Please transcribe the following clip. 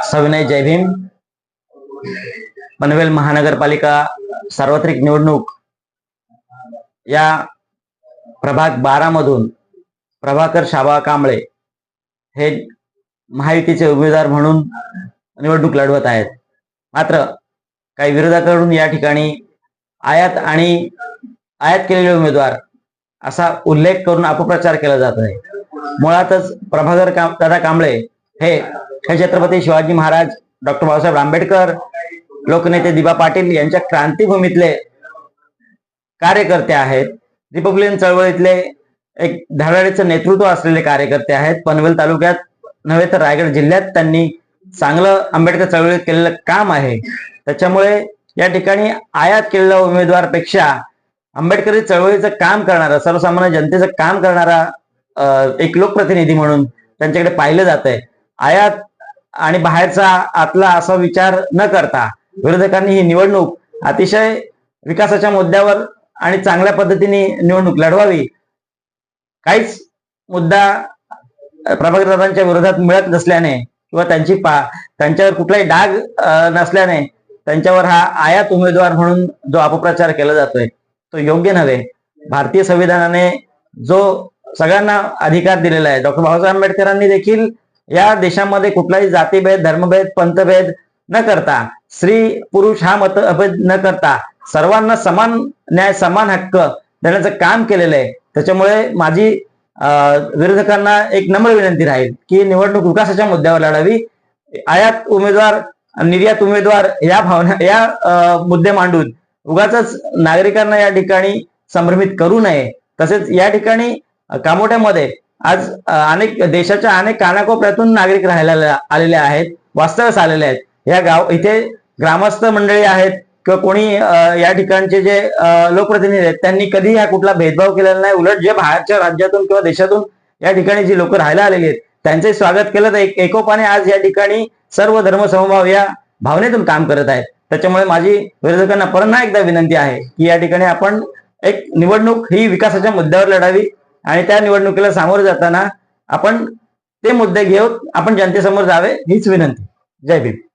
सविनय जय भीम। पनवेल महानगरपालिका सार्वत्रिक निवडणूक या प्रभाग 12 मधून प्रभाकर शाबा कांबळे हे महायुतीचे उमेदवार म्हणून निवडणूक लढवत आहेत। मात्र काही विरोधकांकडून या ठिकाणी आयात केलेले उमेदवार असा उल्लेख करून अपप्रचार केला जात आहे। मुळातच प्रभाकर दादा कांबळे हे छत्रपती शिवाजी महाराज, डॉक्टर बाबासाहेब आंबेडकर, लोकनेते दिबा पाटील यांच्या क्रांतीभूमीतले कार्यकर्ते आहेत। रिपब्लिकन चळवळीतले एक धडाडीचं नेतृत्व असलेले कार्यकर्ते आहेत। पनवेल तालुक्यात नव्हे तर रायगड जिल्ह्यात त्यांनी चांगलं आंबेडकर चळवळीत केलेलं काम आहे। त्याच्यामुळे या ठिकाणी आयात केलेल्या उमेदवारापेक्षा आंबेडकरी चळवळीचं काम करणारा, सर्वसामान्य जनतेचं काम करणारा एक लोकप्रतिनिधी म्हणून त्यांच्याकडे पाहिलं जात आहे। आयात आणि बाहेरचा आतला असा विचार न करता विरोधकांनी ही निवडणूक अतिशय विकासाच्या मुद्द्यावर आणि चांगल्या पद्धतीने निवडणूक लढवावी। काहीच मुद्दा प्रभाकरदादांच्या विरोधात मिळत नसल्याने किंवा त्यांच्यावर कुठलाही डाग नसल्याने त्यांच्यावर हा आयात उमेदवार म्हणून जो अपप्रचार केला जातोय तो योग्य नव्हे। भारतीय संविधानाने जो सगळ्यांना अधिकार दिलेला आहे, डॉक्टर बाबासाहेब आंबेडकरांनी देखील या देशामध्ये कुठलाही जातीभेद, धर्मभेद, पंथभेद न करता, स्त्री पुरुष हा मतभेद न करता सर्वांना समान न्याय, समान हक्क देण्याचं काम केलेलं आहे। त्याच्यामुळे माझी विरोधकांना एक नम्र विनंती राहील की निवडणूक विकासाच्या मुद्द्यावर लढावी। आयात उमेदवार, निर्यात उमेदवार या मुद्दे मांडून उगाच नागरिकांना या ठिकाणी संभ्रमित करू नये। तसेच या ठिकाणी कामोठ्यामध्ये आज देशाच्या अनेक कानाकोपऱ्यातून नागरिक राहायला आलेले आहेत, वास्तव्यास आलेले आहेत। इथे ग्रामस्थ मंडळी आहेत किंवा कोणी या ठिकाणचे जे लोकप्रतिनिधी आहेत त्यांनी कधी हा कुठला भेदभाव केलेला नाही। उलट जे बाहेरच्या राज्यातून किंवा देशातून या ठिकाणी जी लोक राहायला आलेली आहेत त्यांचे स्वागत केलं, तर एकोपाने आज या ठिकाणी सर्व धर्म समभाव या भावनेतून काम करत आहेत। त्याच्यामुळे माझी विरोधकांना पुन्हा एकदा विनंती आहे की या ठिकाणी आपण एक निवडणूक ही विकासाच्या मुद्द्यावर लढावी आणि त्या निवडणुकीला सामोरे जाताना आपण ते मुद्दे घेऊन आपण जनतेसमोर जावे हीच विनंती। जय भीम।